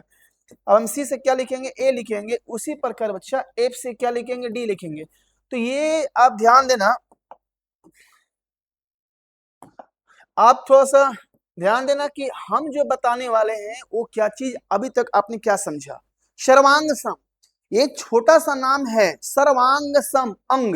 A: अब हम सी से क्या लिखेंगे, ए लिखेंगे। उसी प्रकार बच्चा एफ से क्या लिखेंगे, डी लिखेंगे। तो ये आप ध्यान देना, आप थोड़ा सा ध्यान देना कि हम जो बताने वाले हैं वो क्या चीज अभी तक आपने क्या समझा। सर्वांग सम, ये छोटा सा नाम है, सर्वांग सम। अंग,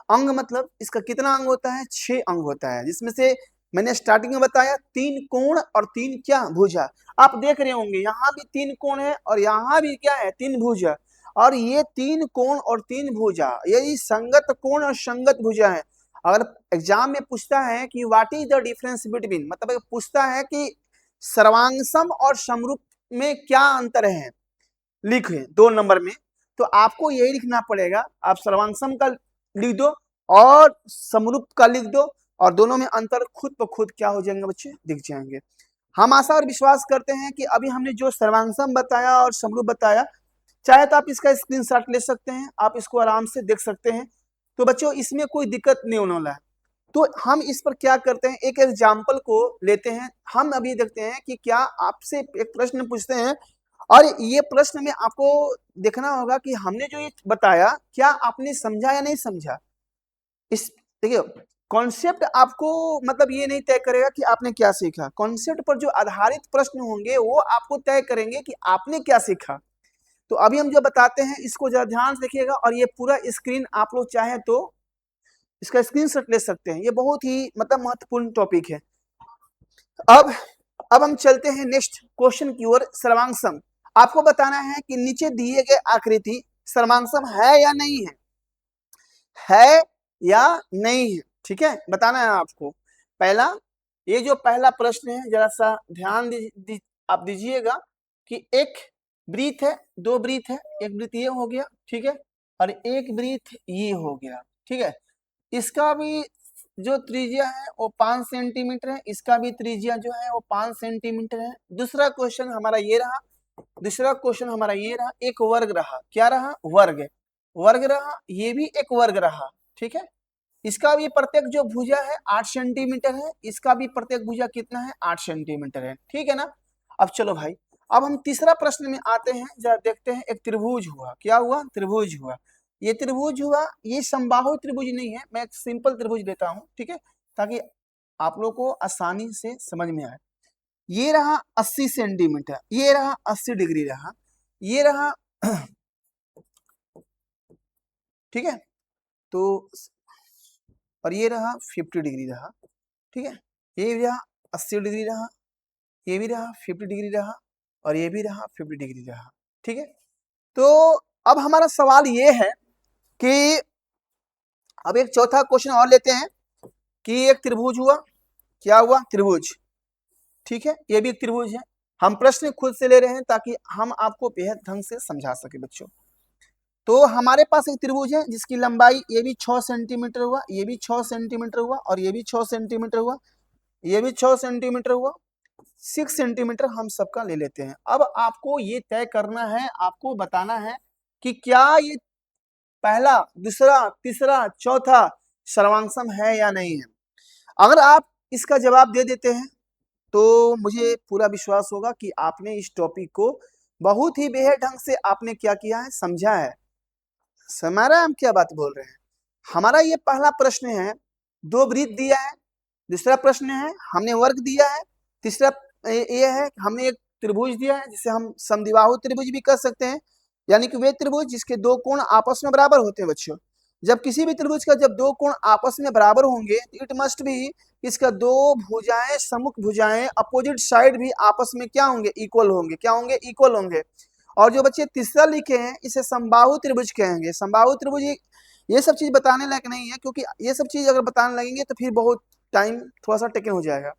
A: अंग मतलब इसका कितना अंग होता है, 6 अंग होता है, जिसमें से मैंने स्टार्टिंग में बताया 3 कोण और 3 क्या, भुजा। आप देख रहे होंगे यहाँ भी 3 कोण है और यहाँ भी क्या है, 3 भुजा। और ये 3 कोण और 3 भुजा, यही संगत कोण और संगत भुजा है। अगर एग्जाम में पूछता है कि what is the difference between, मतलब पूछता है कि सर्वांगसम और समरूप में क्या अंतर है, लिखे 2 नंबर में, तो आपको यही लिखना पड़ेगा। आप सर्वांगसम का लिख दो और समरूप का लिख दो, और दोनों में अंतर खुद ब खुद क्या हो जाएंगे बच्चे, दिख जाएंगे। हम आशा और विश्वास करते हैं कि अभी हमने जो सर्वांगसम बताया और समरूप बताया, चाहे तो आप इसका स्क्रीनशॉट ले सकते हैं, आप इसको आराम से देख सकते हैं। तो बच्चों इसमें कोई दिक्कत नहीं होने वाला है। तो हम इस पर क्या करते हैं, एक एग्जाम्पल को लेते हैं। हम अभी देखते हैं कि क्या आपसे एक प्रश्न पूछते हैं, और ये प्रश्न में आपको देखना होगा कि हमने जो ये बताया क्या आपने समझा या नहीं समझा। इस देखिए, कॉन्सेप्ट आपको मतलब ये नहीं तय करेगा कि आपने क्या सीखा, कॉन्सेप्ट पर जो आधारित प्रश्न होंगे वो आपको तय करेंगे कि आपने क्या सीखा। तो अभी हम जो बताते हैं इसको जरा ध्यान से देखिएगा, और ये पूरा स्क्रीन आप लोग चाहे तो इसका स्क्रीनशॉट ले सकते हैं, ये बहुत ही मतलब महत्वपूर्ण टॉपिक है। अब अब हम चलते हैं नेक्स्ट क्वेश्चन की ओर, सर्वांगसम। आपको बताना है कि नीचे दिए गए आकृति सर्वांगसम है या नहीं है, है या नहीं है, ठीक है, बताना है आपको। पहला, ये जो पहला प्रश्न है जरा सा ध्यान आप दीजिएगा कि एक ब्रीथ है, 2 ब्रीथ है, एक ब्रीथ ये हो गया, ठीक है, और एक ब्रीथ ये हो गया, ठीक है। इसका भी जो त्रिज्या है वो 5 सेंटीमीटर है, इसका भी त्रिज्या जो है वो 5 सेंटीमीटर है। दूसरा क्वेश्चन हमारा ये रहा, दूसरा क्वेश्चन हमारा ये रहा, एक वर्ग रहा, क्या रहा, वर्ग, वर्ग रहा, ये भी एक वर्ग रहा, ठीक है। इसका भी प्रत्येक जो भुजा है 8 सेंटीमीटर है, इसका भी प्रत्येक भुजा कितना है, 8 सेंटीमीटर है, ठीक है ना। अब चलो भाई, अब हम तीसरा प्रश्न में आते हैं, जरा देखते हैं। एक त्रिभुज हुआ, क्या हुआ, त्रिभुज हुआ। ये त्रिभुज हुआ, ये समबाहु त्रिभुज नहीं है, मैं एक सिंपल त्रिभुज देता हूं, ठीक है, ताकि आप लोग को आसानी से समझ में आए। ये रहा 80 सेंटीमीटर, ये रहा 80 डिग्री रहा, ये रहा ठीक है। तो और ये रहा 50 डिग्री रहा, ठीक है। ये भी रहा 80 डिग्री रहा, ये भी रहा 50 डिग्री रहा, और ये भी रहा 50 डिग्री रहा, ठीक है। तो अब हमारा सवाल ये है कि अब एक चौथा क्वेश्चन और लेते हैं कि एक त्रिभुज हुआ, क्या हुआ, त्रिभुज, ठीक है। ये भी एक त्रिभुज है। हम प्रश्न खुद से ले रहे हैं ताकि हम आपको बेहद ढंग से समझा सके बच्चों। तो हमारे पास एक त्रिभुज है जिसकी लंबाई ये भी 6 सेंटीमीटर हुआ, ये भी 6 सेंटीमीटर हुआ, और ये भी 6 सेंटीमीटर हुआ, ये भी 6 सेंटीमीटर हुआ, 6 सेंटीमीटर हम सबका ले लेते हैं। अब आपको ये तय करना है, आपको बताना है कि क्या ये पहला, दूसरा, तीसरा, चौथा सर्वांगसम है या नहीं है। अगर आप इसका जवाब दे देते हैं तो मुझे पूरा विश्वास होगा कि आपने इस टॉपिक को बहुत ही बेहद ढंग से आपने क्या किया है, समझा है। समझ रहे हैं हम क्या बात बोल रहे हैं। हमारा ये पहला प्रश्न है, 2 वृत्त दिया है, दूसरा प्रश्न है हमने वर्ग दिया है, तीसरा ये है हमने एक त्रिभुज दिया है जिसे हम समद्विबाहु त्रिभुज भी कह सकते हैं, यानी कि वे त्रिभुज जिसके 2 कोण आपस में बराबर होते हैं बच्चों। जब किसी भी त्रिभुज का जब 2 कोण आपस में बराबर होंगे तो इट मस्ट भी इसका 2 भुजाएं, सम्मुख भुजाएं अपोजिट साइड भी आपस में क्या होंगे, इक्वल होंगे, क्या होंगे, इक्वल होंगे। और जो बच्चे तीसरा लिखे हैं इसे समबाहु त्रिभुज कहेंगे। समबाहु त्रिभुज ये सब चीज बताने लायक नहीं है, क्योंकि ये सब चीज अगर बताने लगेंगे तो फिर बहुत टाइम थोड़ा सा टेकन हो जाएगा।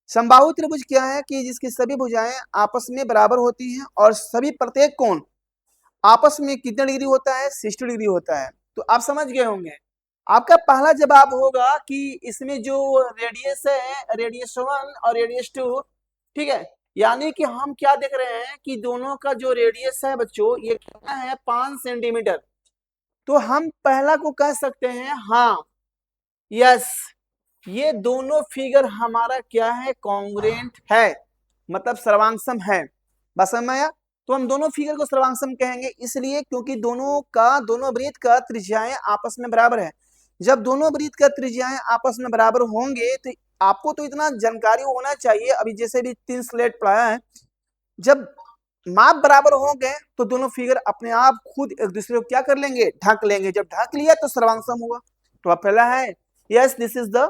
A: समबाहु त्रिभुज क्या है कि जिसकी सभी भुजाएं आपस में बराबर होती हैं और सभी प्रत्येक कोण आपस में कितने डिग्री होता है, 60 डिग्री होता है। तो आप समझ गए होंगे। आपका पहला जवाब होगा कि इसमें जो रेडियस है, रेडियस 1 और रेडियस 2, ठीक है, यानी कि हम क्या देख रहे हैं कि दोनों का जो रेडियस है बच्चों ये कितना है, 5 सेंटीमीटर। तो हम पहला को कह सकते हैं हाँ, यस, ये दोनों फिगर हमारा क्या है, कॉन्ग्रुएंट है, मतलब सर्वांगसम है। बस समझ में आया। तो हम दोनों फिगर को सर्वांगसम कहेंगे इसलिए क्योंकि दोनों वृत्त का त्रिज्याएं आपस में बराबर है। जब दोनों वृत्त का त्रिज्याएं आपस में बराबर होंगे तो आपको तो इतना जानकारी होना चाहिए, अभी जैसे भी 3 स्लेट पढ़ाया है, जब माप बराबर हो गए तो दोनों फिगर अपने आप खुद एक दूसरे को क्या कर लेंगे, ढक लेंगे। जब ढक लिया तो सर्वांगसम हुआ। तो अब पहला है yes, this is the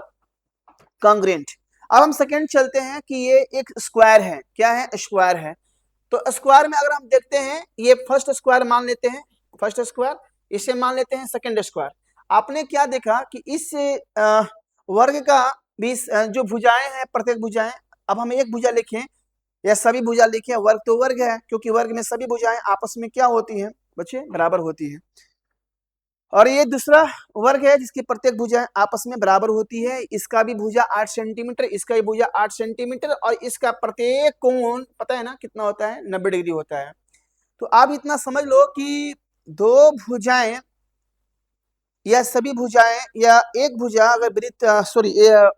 A: congruent. अब हम सेकंड चलते हैं कि ये एक स्क्वायर है, क्या है, स्क्वायर है। तो स्क्वायर में अगर हम देखते हैं, ये फर्स्ट स्क्वायर मान लेते हैं, फर्स्ट स्क्वायर, इसे मान लेते हैं सेकंड स्क्वायर। आपने क्या देखा कि इस वर्ग का भी जो भुजाएं हैं, प्रत्येक भुजाएं, अब हम एक भुजा लिखें या सभी भुजा लिखें, वर्ग तो वर्ग है क्योंकि वर्ग में सभी भुजाएं आपस में क्या होती हैं बच्चे, बराबर होती हैं। और ये दूसरा वर्ग है जिसकी प्रत्येक भुजा आपस में बराबर होती है। इसका भी भुजा 8 सेंटीमीटर, इसका भी भुजा 8 सेंटीमीटर, और इसका प्रत्येक कोण पता है ना कितना होता है, 90 डिग्री होता है। तो आप इतना समझ लो कि दो भुजाएं या सभी भुजाएं या एक भुजा अगर वृत्त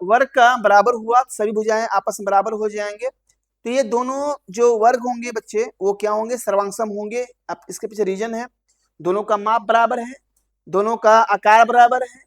A: वर्ग का बराबर हुआ, सभी भुजाएं आपस में बराबर हो जाएंगे, तो ये दोनों जो वर्ग होंगे बच्चे वो क्या होंगे, सर्वांगसम होंगे। अब इसके पीछे रीजन है, दोनों का माप बराबर है, दोनों का आकार बराबर है,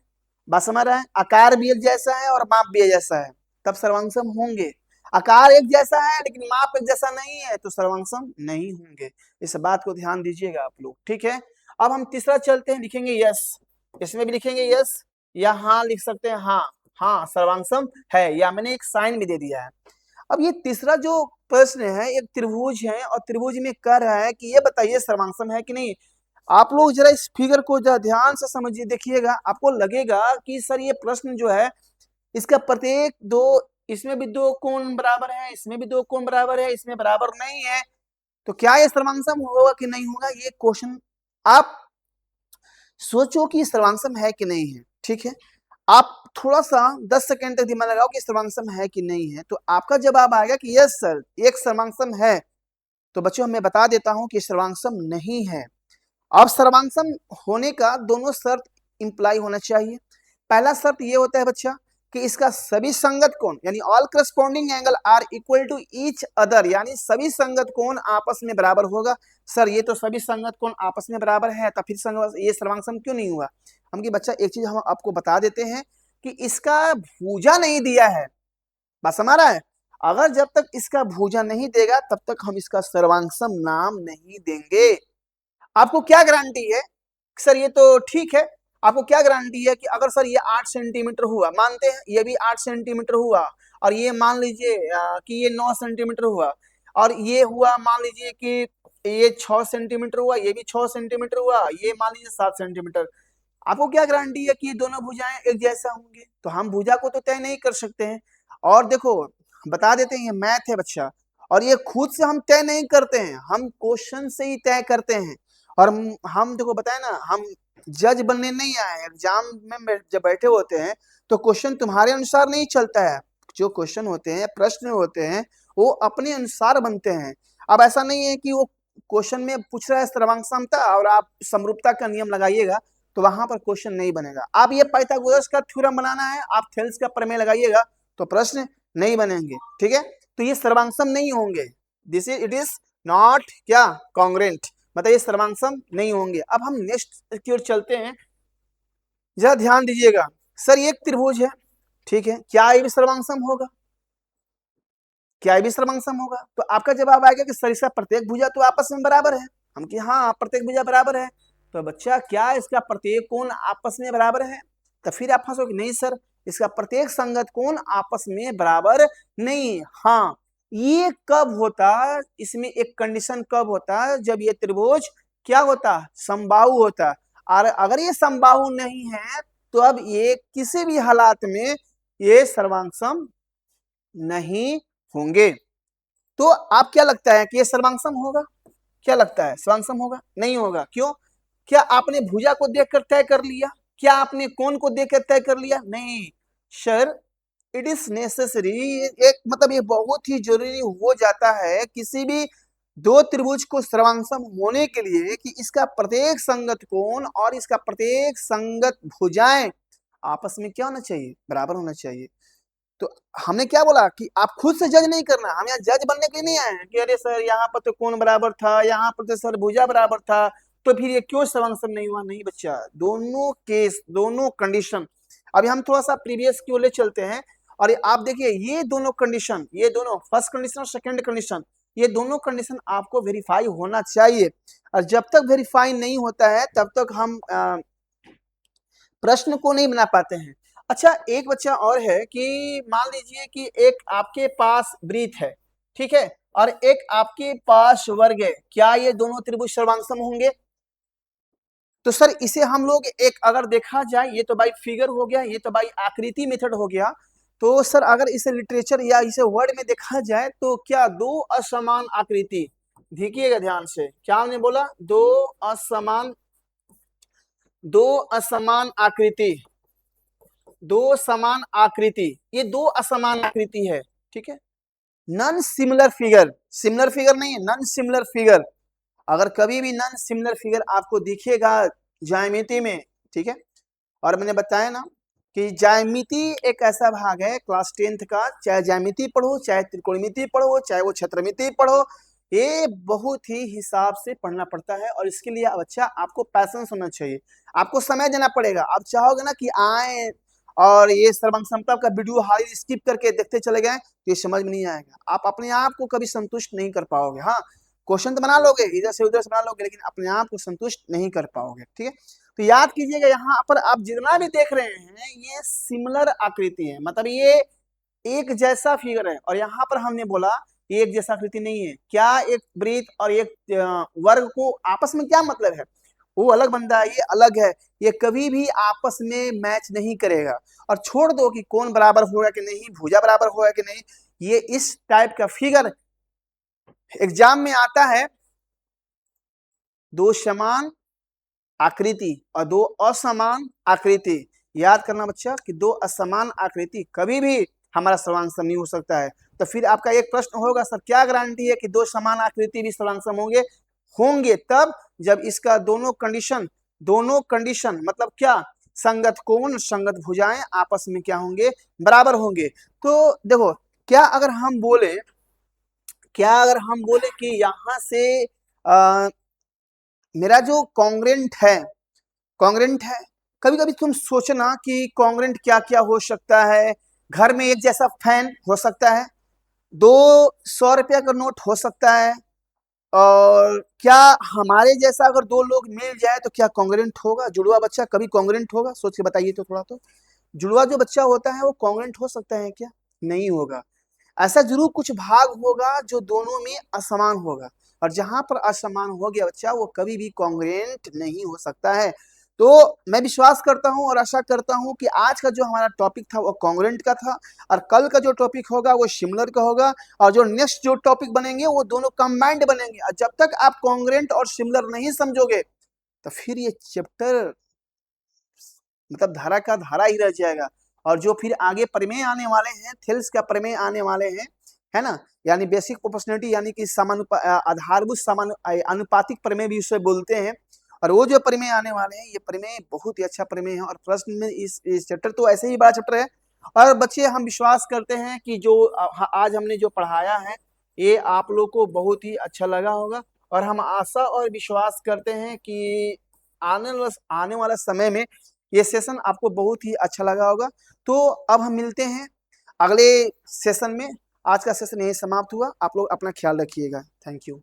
A: बात समझ रहे हैं, आकार भी एक जैसा है और माप भी एक जैसा है, तब सर्वांगसम होंगे। आकार एक जैसा है लेकिन माप एक जैसा नहीं है तो सर्वांगसम नहीं होंगे। इस बात को ध्यान दीजिएगा आप लोग, ठीक है। अब हम तीसरा चलते हैं, लिखेंगे यस, इसमें भी लिखेंगे यस या हाँ लिख सकते हैं, हाँ हाँ सर्वांगसम है, या मैंने एक साइन भी दे दिया है। अब ये तीसरा जो प्रश्न है, एक त्रिभुज है और त्रिभुज में कह रहा है कि ये बताइए सर्वांगसम है कि नहीं। आप लोग जरा इस फिगर को जरा ध्यान से समझिए, देखिएगा, आपको लगेगा कि सर ये प्रश्न जो है इसका प्रत्येक दो, इसमें भी 2 कोण बराबर है, इसमें भी 2 कोण बराबर है, इसमें बराबर नहीं है, तो क्या ये सर्वांगसम होगा कि नहीं होगा, ये क्वेश्चन आप सोचो कि सर्वांगसम है कि नहीं है, ठीक है। आप थोड़ा सा 10 सेकंड तक दिमाग लगाओ कि सर्वांगसम है कि नहीं है, तो आपका जवाब आएगा कि यस सर एक सर्वांगसम है। तो बच्चों मैं बता देता हूं कि सर्वांगसम नहीं है। अब सर्वांगसम होने का दोनों शर्त इंप्लाई होना चाहिए। पहला शर्त ये होता है बच्चा कि इसका सभी संगत कोण यानी all corresponding angle are equal to each other, यानी सभी संगत कोण आपस में बराबर होगा। सर ये तो सभी संगत कोण आपस में बराबर है, तो फिर ये सर्वांगसम क्यों नहीं हुआ। हम कि बच्चा एक चीज हम आपको बता देते हैं कि इसका भुजा नहीं दिया है, बात समझ रहा है। अगर जब तक इसका भुजा नहीं देगा तब तक हम इसका सर्वांगसम नाम नहीं देंगे। आपको क्या गारंटी है सर ये तो ठीक है, आपको क्या गारंटी है कि अगर सर ये 8 सेंटीमीटर हुआ, मानते हैं ये भी 8 सेंटीमीटर हुआ, और ये मान लीजिए कि ये 9 सेंटीमीटर हुआ, और ये हुआ मान लीजिए कि ये 6 सेंटीमीटर हुआ, ये भी 6 सेंटीमीटर हुआ, ये मान लीजिए 7 सेंटीमीटर, आपको क्या गारंटी है कि ये दोनों भुजाएं एक जैसा होंगे? तो हम भुजा को तो तय नहीं कर सकते हैं। और देखो बता देते हैं, ये मैथ है बच्चा, और ये खुद से हम तय नहीं करते हैं, हम क्वेश्चन से ही तय करते हैं। और हम देखो बताए ना, हम जज बनने नहीं आए, एग्जाम में जब बैठे होते हैं तो क्वेश्चन तुम्हारे अनुसार नहीं चलता है, जो क्वेश्चन होते हैं, प्रश्न होते हैं, वो अपने अनुसार बनते हैं। अब ऐसा नहीं है कि वो क्वेश्चन में पूछ रहा है सर्वांग समता और आप समरूपता का नियम लगाइएगा तो वहां पर क्वेश्चन नहीं बनेगा। आप ये पाइथागोरस का थ्योरम बनाना है, आप थेल्स का प्रमेय लगाइएगा तो प्रश्न नहीं बनेंगे, ठीक है। तो ये सर्वांगसम नहीं होंगे, this is it is not क्या कॉन्ग्रेंट, मतलब ये सर्वांगसम नहीं होंगे। अब हम नेक्स्ट की ओर चलते हैं, जरा ध्यान दीजिएगा। सर ये एक त्रिभुज है, ठीक है, क्या ये भी सर्वांगसम होगा? क्या ये भी सर्वांगसम होगा? तो आपका जवाब आएगा कि सर इसका प्रत्येक भुजा तो आपस में बराबर है। हम कि हाँ प्रत्येक भुजा बराबर है। तो बच्चा क्या इसका प्रत्येक कोण आपस में बराबर है? तो फिर आप फंसोगे, नहीं सर इसका प्रत्येक संगत कोण आपस में बराबर नहीं। हाँ, ये कब होता, इसमें एक कंडीशन कब होता, जब ये त्रिभुज क्या होता, समबाहु होता। और अगर ये समबाहु नहीं है तो अब ये किसी भी हालात में ये सर्वांगसम नहीं होंगे। तो आप क्या लगता है कि ये सर्वांगसम होगा? क्या लगता है सर्वांगसम होगा? नहीं होगा। क्यों? क्या आपने भुजा को देखकर तय कर लिया? क्या आपने कोण को देखकर तय कर लिया? नहीं सर, इट इज नेसेसरी, एक मतलब ये बहुत ही जरूरी हो जाता है किसी भी दो त्रिभुज को सर्वांगसम होने के लिए कि इसका प्रत्येक संगत कोण और इसका प्रत्येक संगत भुजाएं आपस में क्या होना चाहिए, बराबर होना चाहिए। तो हमने क्या बोला कि आप खुद से जज नहीं करना, हम यहाँ जज बनने के लिए नहीं आए हैं कि अरे सर यहाँ पर तो कोण बराबर था, यहाँ पर तो सर भुजा बराबर था, तो फिर ये क्यों सर्वांगसम नहीं हुआ? नहीं बच्चा, दोनों केस, दोनों कंडीशन, अभी हम थोड़ा सा प्रीवियस की ओर ले चलते हैं। और आप देखिए ये दोनों कंडीशन, ये दोनों फर्स्ट कंडीशन और सेकंड कंडीशन, ये दोनों कंडीशन आपको वेरीफाई होना चाहिए। और जब तक वेरीफाई नहीं होता है तब तक हम प्रश्न को नहीं बना पाते हैं। अच्छा एक बच्चा और है कि मान लीजिए कि एक आपके पास वृत्त है, ठीक है, और एक आपके पास वर्ग है, क्या ये दोनों त्रिभुज सर्वांगसम होंगे? तो सर इसे हम लोग एक अगर देखा जाए, ये तो भाई फिगर हो गया, ये तो भाई आकृति मेथड हो गया। तो सर अगर इसे लिटरेचर या इसे वर्ड में देखा जाए तो क्या दो असमान आकृति, देखिएगा ध्यान से, क्या हमने बोला, असमान दो असमान आकृति, दो समान आकृति, ये दो असमान आकृति है, ठीक है। Non similar figure, similar figure नहीं है, नॉन सिमिलर फिगर। अगर कभी भी नॉन सिमिलर फिगर आपको दिखेगा ज्यामिति में, ठीक है, और मैंने बताया ना कि ज्यामिति एक ऐसा भाग है क्लास 10th का, चाहे ज्यामिति पढ़ो, चाहे त्रिकोणमिति पढ़ो, चाहे वो क्षेत्रमिति पढ़ो, ये बहुत ही हिसाब से पढ़ना पड़ता है। और इसके लिए बच्चा आपको पैसेंस होना चाहिए, आपको समय देना पड़ेगा। आप चाहोगे ना कि आए और ये सर्वांग समता का वीडियो हाई स्किप करके देखते चले गए तो ये समझ में नहीं आएगा, आप अपने आप को कभी संतुष्ट नहीं कर पाओगे। हाँ क्वेश्चन तो बना लोगे, इधर से उधर से बना लोगे, लेकिन अपने आप को संतुष्ट नहीं कर पाओगे, ठीक है। तो याद कीजिएगा यहाँ पर आप जितना भी देख रहे हैं ये सिमिलर आकृति है, मतलब ये एक जैसा फिगर है। और यहाँ पर हमने बोला ये एक जैसा आकृति नहीं है, क्या एक वृत्त और एक वर्ग को आपस में क्या मतलब है, वो अलग बनता है, ये अलग है, ये कभी भी आपस में मैच नहीं करेगा। और छोड़ दो कि कौन बराबर होगा कि नहीं, भुजा बराबर होगा कि नहीं, ये इस टाइप का फिगर एग्जाम में आता है। दो समान आकृति और दो असमान आकृति, याद करना बच्चा कि दो असमान आकृति कभी भी हमारा सर्वांगसम नहीं हो सकता है। तो फिर आपका एक प्रश्न होगा, सर क्या गारंटी है कि दो समान आकृति भी सर्वांगसम होंगे? होंगे तब जब इसका दोनों कंडीशन मतलब क्या, संगत कोण संगत भुजाएं आपस में क्या होंगे, बराबर होंगे। तो देखो क्या अगर हम बोले कि यहां से मेरा जो कॉन्ग्रेंट है, कभी कभी तुम सोचना कि कॉन्ग्रेंट क्या क्या हो सकता है। घर में एक जैसा फैन हो सकता है, 200 रुपया का नोट हो सकता है, और क्या हमारे जैसा अगर दो लोग मिल जाए तो क्या कॉन्ग्रेंट होगा? जुड़वा बच्चा कभी कॉन्ग्रेंट होगा? सोच के बताइए तो थोड़ा तो। जुड़वा जो बच्चा होता है वो कॉन्ग्रेंट हो सकता है क्या? नहीं होगा। ऐसा जरूर कुछ भाग होगा जो दोनों में असमान होगा, और जहां पर असमान हो गया बच्चा वो कभी भी कॉन्ग्रेंट नहीं हो सकता है। तो मैं विश्वास करता हूं और आशा करता हूं कि आज का जो हमारा टॉपिक था वो कॉन्ग्रेंट का था, और कल का जो टॉपिक होगा वो सिमिलर का होगा, और जो नेक्स्ट जो टॉपिक बनेंगे वो दोनों कंबाइंड बनेंगे। और जब तक आप कॉन्ग्रेंट और सिमिलर नहीं समझोगे तो फिर ये चैप्टर मतलब धारा का धारा ही रह जाएगा। और जो फिर आगे प्रमेय आने वाले हैं, थेल्स का प्रमेय आने वाले हैं, है ना, यानी बेसिक प्रोपोर्शनलिटी, यानी कि आधारभूत अनुपातिक प्रमेय भी उसे बोलते हैं। और वो जो प्रमेय आने वाले हैं, ये प्रमेय बहुत ही अच्छा प्रमेय है, और प्रश्न में इस चैप्टर तो ऐसे ही बड़ा चैप्टर है। और बच्चे हम विश्वास करते हैं कि जो आज हमने जो पढ़ाया है ये आप लोग को बहुत ही अच्छा लगा होगा, और हम आशा और विश्वास करते हैं कि आने वाला समय में ये सेशन आपको बहुत ही अच्छा लगा होगा। तो अब हम मिलते हैं अगले सेशन में। आज का सेशन यही समाप्त हुआ। आप लोग अपना ख्याल रखिएगा। Thank you.